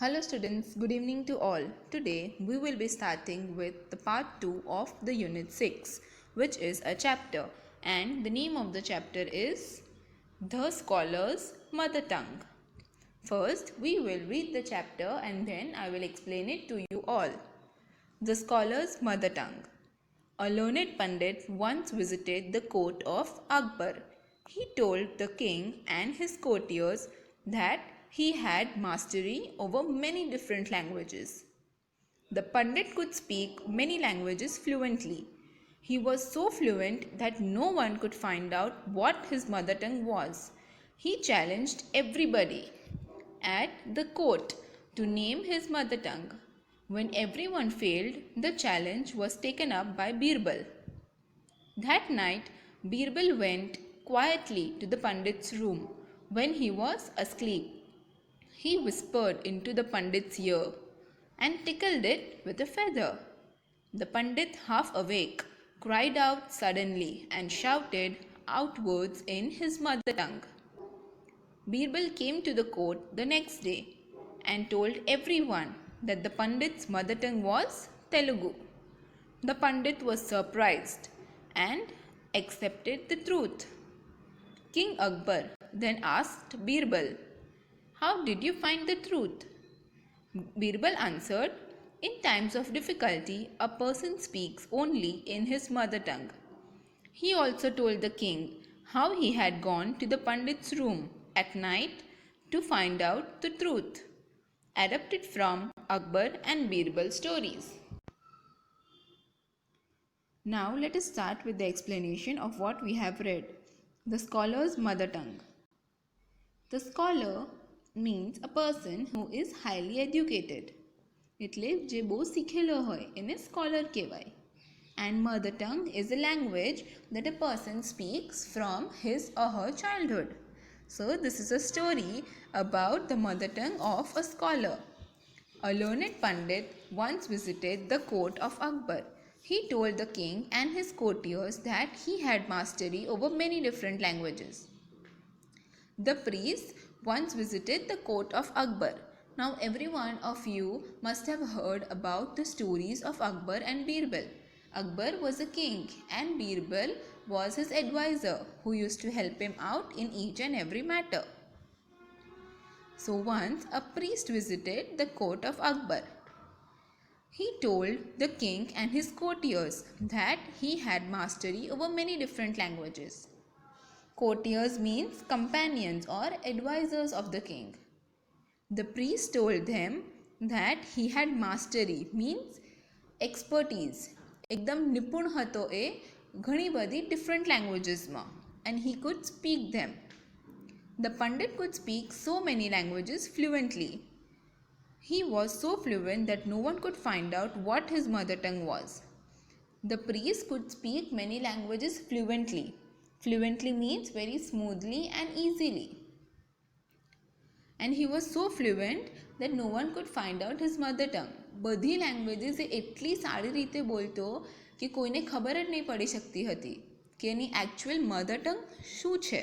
Hello students, good evening to all. Today we will be starting with the part 2 of the unit 6, which is a chapter, and the name of the chapter is The Scholar's Mother Tongue. First we will read the chapter and then I will explain it to you all. The Scholar's Mother Tongue. A learned Pandit once visited the court of Akbar. He told the king and his courtiers that he had mastery over many different languages. The Pandit could speak many languages fluently. He was so fluent that no one could find out what his mother tongue was. He challenged everybody at the court to name his mother tongue. When everyone failed, the challenge was taken up by Birbal. That night, Birbal went quietly to the Pandit's room when he was asleep. He whispered into the Pandit's ear and tickled it with a feather. The Pandit, half awake, cried out suddenly and shouted out words in his mother tongue. Birbal came to the court the next day and told everyone that the Pandit's mother tongue was Telugu. The Pandit was surprised and accepted the truth. King Akbar then asked Birbal, "How did you find the truth?" Birbal answered, "In times of difficulty, a person speaks only in his mother tongue." He also told the king how he had gone to the Pandit's room at night to find out the truth. Adapted from Akbar and Birbal stories. Now let us start with the explanation of what we have read. The scholar's mother tongue. The scholar means a person who is highly educated. એટલે જે બહુ શીખેલો હોય એને scholar કહેવાય. And mother tongue is a language that a person speaks from his or her childhood. So this is a story about the mother tongue of a scholar. A learned Pandit once visited the court of Akbar. He told the king and his courtiers that he had mastery over many different languages. The priest once visited the court of Akbar. Now every one of you must have heard about the stories of Akbar and Birbal. Akbar was a king and Birbal was his advisor who used to help him out in each and every matter. So once a priest visited the court of Akbar. He told the king and his courtiers that he had mastery over many different languages. Courtiers means companions or advisors of the king. The priest told them that he had mastery means expertise. એકદમ નિપુણ હતો એ ઘણી બધી different languagesમાં and he could speak them. The Pandit could speak so many languages fluently. He was so fluent that no one could find out what his mother tongue was. The priest could speak many languages fluently. Fluently means very smoothly and easily. And he was so fluent that no one could find out his mother tongue. બધી languages એ એટલી સારી રીતે બોલતો કે કોઈને ખબર જ નહીં પડી શકતી હતી કે એની actual mother tongue શું છે.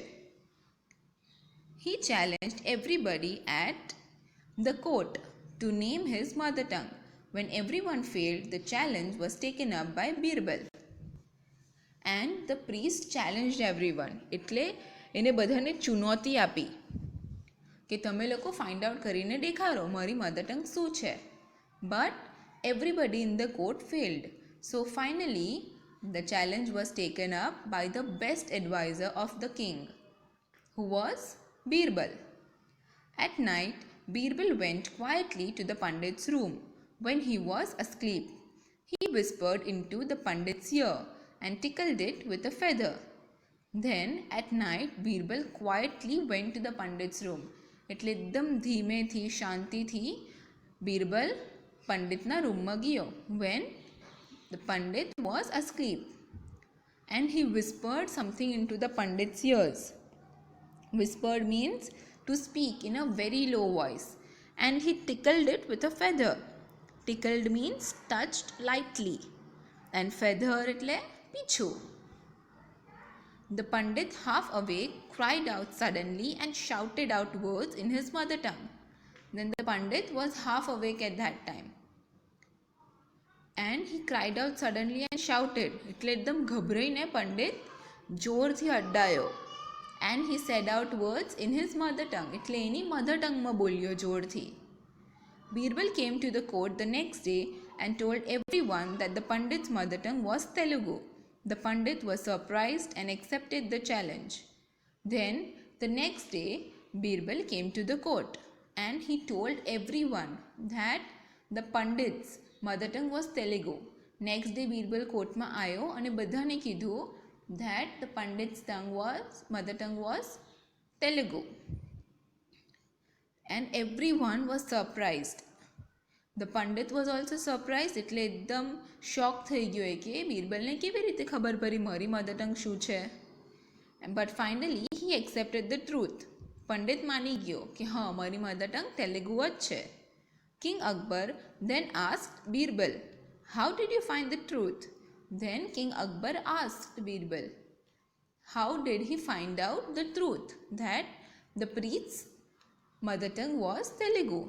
He challenged everybody at the court to name his mother tongue. When everyone failed, the challenge was taken up by Birbal. And the priest challenged everyone. એટલે એને બધાને ચુનૌતી આપી કે તમે લોકો ફાઇન્ડ આઉટ કરીને દેખાડો મારી મધર ટંગ શું છે. But everybody in the court failed. So finally, the challenge was taken up by the best advisor of the king, who was Birbal. At night, Birbal went quietly to the Pandit's room when he was asleep. He whispered into the Pandit's ear and tickled it with a feather. Then at night, Birbal quietly went to the Pandit's room. એટલે એકદમ ધીમેથી શાંતિથી બિરબલ પંડિતના રૂમમાં ગયો when the Pandit was asleep. And he whispered something into the Pandit's ears. Whispered means to speak in a very low voice. And he tickled it with a feather. Tickled means touched lightly. And feather એટલે પીછું. The Pandit, half awake, cried out suddenly and shouted out words in his mother tongue. Then the Pandit was half awake at that time. And he cried out suddenly and shouted. એટલે એકદમ ગભરાઈને પંડિત જોરથી અડ્ડાયો. And he said out words in his mother tongue. એટલે એની mother ટંગમાં બોલ્યો જોરથી. Birbal came to the court the next day and told everyone that the Pandit's mother tongue was Telugu. The Pandit was surprised and accepted the challenge. Then, the next day, Birbal came to the court and he told everyone that the Pandit's mother tongue was Telugu. Next day, Birbal કોર્ટમાં આવ્યો અને બધાને કીધું that the Pandit's mother tongue was Telugu. And everyone was surprised. The Pandit was also surprised. એટલે એકદમ શોક થઈ ગયો કે બીરબલને કેવી રીતે ખબર પડી મારી મધર ટંગ શું છે. But finally he accepted the truth. Pandit માની ગયો કે હા મારી મધર ટંગ તેલુગુ જ છે. King Akbar then asked Birbal, "How did you find the truth?" Then King Akbar asked Birbal, how did he find out the truth that the priest's mother tongue was Telugu?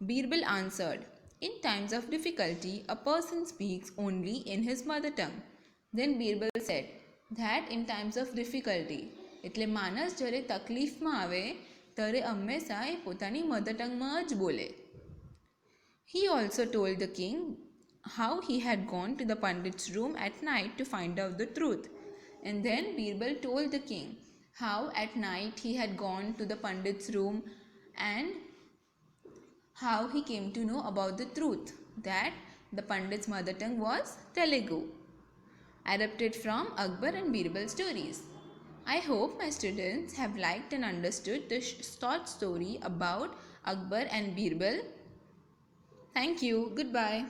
Birbal answered, "In times of difficulty, a person speaks only in his mother tongue." Then Birbal said that in times of difficulty, એટલે માણસ જ્યારે તકલીફમાં આવે ત્યારે હંમેશા એ પોતાની mother ટંગમાં જ બોલે. He also told the king how he had gone to the Pandit's room at night to find out the truth. And then Birbal told the king how at night he had gone to the Pandit's room and how he came to know about the truth that the Pandit's mother tongue was Telugu. Adapted from Akbar and Birbal stories. I hope my students have liked and understood the short story about Akbar and Birbal. Thank you. Goodbye.